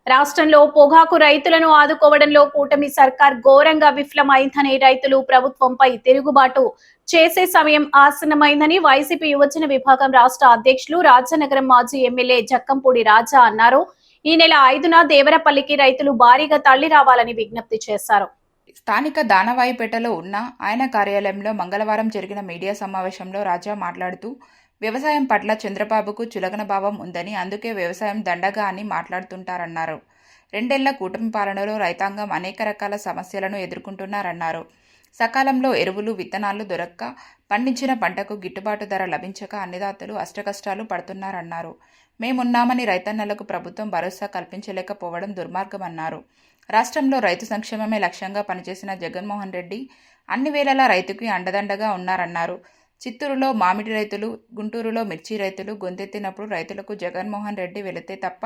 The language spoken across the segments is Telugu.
రాష్ట్రంలో పొగాకు రైతులను ఆదుకోవడంలో కూటమి సర్కార్ ఘోరంగా విఫలమైందని రైతులు ప్రభుత్వంపై తిరుగుబాటు చేసే సమయం ఆసన్నమైందని వైసీపీ యువజన విభాగం రాష్ట్ర అధ్యక్షులు రాజానగరం మాజీ ఎమ్మెల్యే జక్కంపూడి రాజా అన్నారు. ఈ నెల 5న దేవరపల్లికి రైతులు భారీగా తరలి రావాలని విజ్ఞప్తి చేశారు. స్థానిక దానవాయిపేటలో ఉన్న ఆయన కార్యాలయంలో మంగళవారం జరిగిన మీడియా సమావేశంలో రాజా మాట్లాడుతూ వ్యవసాయం పట్ల చంద్రబాబుకు చులకన భావం ఉందని, అందుకే వ్యవసాయం దండగా అని మాట్లాడుతుంటారన్నారు. 2 ఏళ్ల కూటమి పాలనలో రైతాంగం అనేక రకాల సమస్యలను ఎదుర్కొంటున్నారన్నారు. సకాలంలో ఎరువులు, విత్తనాలు దొరక్క, పండించిన పంటకు గిట్టుబాటు ధర లభించక అన్నదాతలు అష్టకష్టాలు పడుతున్నారన్నారు. మేమున్నామని రైతన్నలకు ప్రభుత్వం భరోసా కల్పించలేకపోవడం దుర్మార్గమన్నారు. రాష్ట్రంలో రైతు సంక్షేమమే లక్ష్యంగా పనిచేసిన జగన్మోహన్ రెడ్డి అన్ని వేళలా రైతుకి అండదండగా ఉన్నారన్నారు. చిత్తూరులో మామిడి రైతులు, గుంటూరులో మిర్చి రైతులు గొంతెత్తినప్పుడు రైతులకు జగన్మోహన్ రెడ్డి వెళితే తప్ప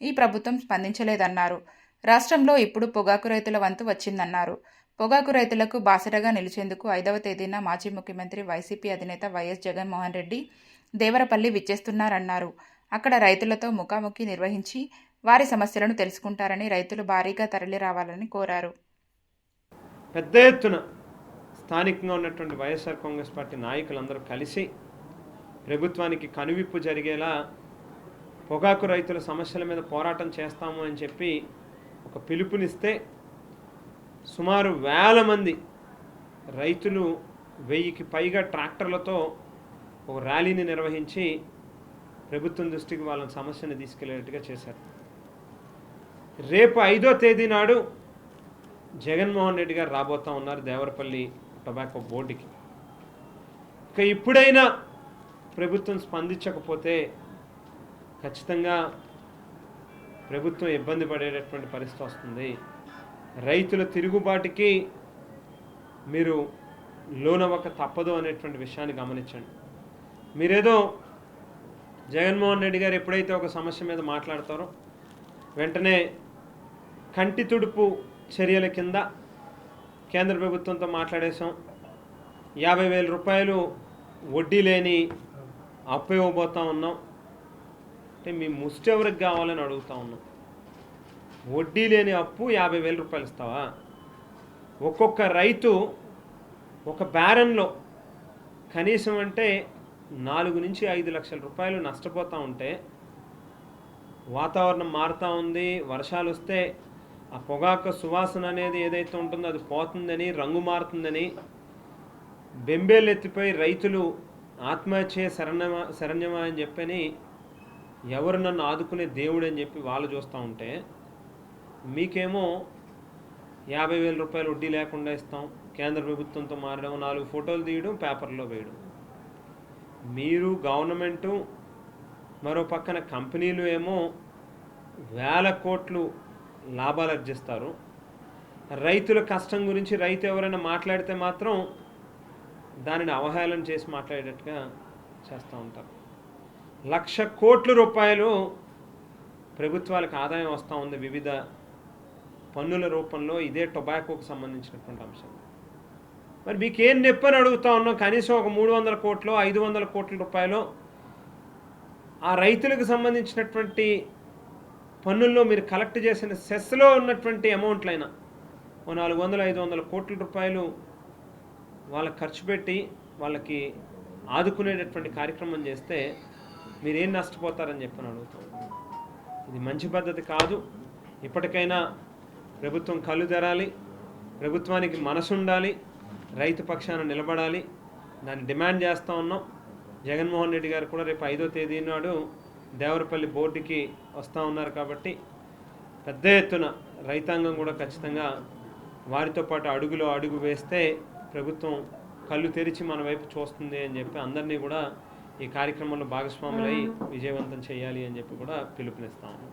ఈ ప్రభుత్వం స్పందించలేదన్నారు. రాష్ట్రంలో ఇప్పుడు పొగాకు రైతుల వంతు వచ్చిందన్నారు. పొగాకు రైతులకు బాసటగా నిలిచేందుకు 5వ తేదీన మాజీ ముఖ్యమంత్రి వైసీపీ అధినేత వైఎస్ జగన్మోహన్ రెడ్డి దేవరపల్లి విచ్చేస్తున్నారన్నారు. అక్కడ రైతులతో ముఖాముఖి నిర్వహించి వారి సమస్యలను తెలుసుకుంటారని, రైతులు భారీగా తరలి రావాలని కోరారు. పెద్ద ఎత్తున స్థానికంగా ఉన్నటువంటి వైఎస్ఆర్ కాంగ్రెస్ పార్టీ నాయకులందరూ కలిసి ప్రభుత్వానికి కనువిప్పు జరిగేలా పొగాకు రైతుల సమస్యల మీద పోరాటం చేస్తాము అని చెప్పి ఒక పిలుపునిస్తే సుమారు 1000 మంది రైతులు 1000కి పైగా ట్రాక్టర్లతో ఒక ర్యాలీని నిర్వహించి ప్రభుత్వం దృష్టికి వాళ్ళ సమస్యను తీసుకెళ్లేట్టుగా చేశారు. రేపు 5వ తేదీ నాడు జగన్మోహన్ రెడ్డి గారు రాబోతా ఉన్నారు దేవరపల్లి టొబాకో బోర్డుకి. ఇక ఇప్పుడైనా ప్రభుత్వం స్పందించకపోతే ఖచ్చితంగా ప్రభుత్వం ఇబ్బంది పడేటటువంటి పరిస్థితి వస్తుంది. రైతుల తిరుగుబాటుకి మీరు లోనవ్వక తప్పదు అనేటువంటి విషయాన్ని గమనించండి. మీరేదో జగన్మోహన్ రెడ్డి గారు ఎప్పుడైతే ఒక సమస్య మీద మాట్లాడతారో వెంటనే కంటి తుడుపు చర్యల కింద కేంద్ర ప్రభుత్వంతో మాట్లాడేశాం, 50,000 రూపాయలు వడ్డీ లేని అప్పు ఇవ్వబోతా ఉన్నాం అంటే మీ ముష్టి ఎవరికి కావాలని అడుగుతా ఉన్నాం. వడ్డీ లేని అప్పు 50,000 రూపాయలు ఇస్తావా? ఒక్కొక్క రైతు ఒక బ్యారన్లో కనీసం అంటే 4 నుంచి 5 లక్షల రూపాయలు నష్టపోతూ ఉంటే, వాతావరణం మారుతూ ఉంది, వర్షాలు వస్తే ఆ పొగాకు సువాసన అనేది ఏదైతే ఉంటుందో అది పోతుందని, రంగు మారుతుందని బెంబేలు ఎత్తిపోయి రైతులు ఆత్మహత్య శరణ్యమా అని చెప్పని ఎవరు నన్ను ఆదుకునే దేవుడు అని చెప్పి వాళ్ళు చూస్తూ ఉంటే, మీకేమో 50,000 రూపాయలు వడ్డీ లేకుండా ఇస్తాం, కేంద్ర ప్రభుత్వంతో మారడం, 4 ఫోటోలు తీయడం, పేపర్లో వేయడం. మీరు గవర్నమెంటు, మరో పక్కన కంపెనీలు ఏమో 1000 కోట్లు లాభాలు ఆర్జిస్తారు. రైతుల కష్టం గురించి రైతు ఎవరైనా మాట్లాడితే మాత్రం దానిని అవహేళన చేసి మాట్లాడేటట్టుగా చేస్తూ ఉంటారు. 1,00,000 కోట్ల రూపాయలు ప్రభుత్వాలకు ఆదాయం వస్తూ ఉంది వివిధ పన్నుల రూపంలో, ఇదే టొబాకోకు సంబంధించినటువంటి అంశం. మరి మీకేం నొప్పని అడుగుతా ఉన్నాం. కనీసం ఒక 300 కోట్లు 500 కోట్ల రూపాయలు ఆ రైతులకు సంబంధించినటువంటి పన్నుల్లో మీరు కలెక్ట్ చేసిన సెస్లో ఉన్నటువంటి అమౌంట్లైనా 400-500 కోట్ల రూపాయలు వాళ్ళకి ఖర్చు పెట్టి వాళ్ళకి ఆదుకునేటటువంటి కార్యక్రమం చేస్తే మీరేం నష్టపోతారని చెప్పని అడుగుతాం. ఇది మంచి పద్ధతి కాదు. ఇప్పటికైనా ప్రభుత్వం కళ్ళు తెరాలి, ప్రభుత్వానికి మనసు ఉండాలి, రైతు పక్షాన నిలబడాలి. దాన్ని డిమాండ్ చేస్తూ ఉన్నాం. జగన్మోహన్ రెడ్డి గారు కూడా రేపు 5వ తేదీ నాడు దేవరపల్లి బోర్డుకి వస్తూ ఉన్నారు కాబట్టి పెద్ద ఎత్తున రైతాంగం కూడా ఖచ్చితంగా వారితో పాటు అడుగులో అడుగు వేస్తే ప్రభుత్వం కళ్ళు తెరిచి మన వైపు చూస్తుంది అని చెప్పి అందరినీ కూడా ఈ కార్యక్రమంలో భాగస్వాములై విజయవంతం చేయాలి అని చెప్పి కూడా పిలుపునిస్తాము.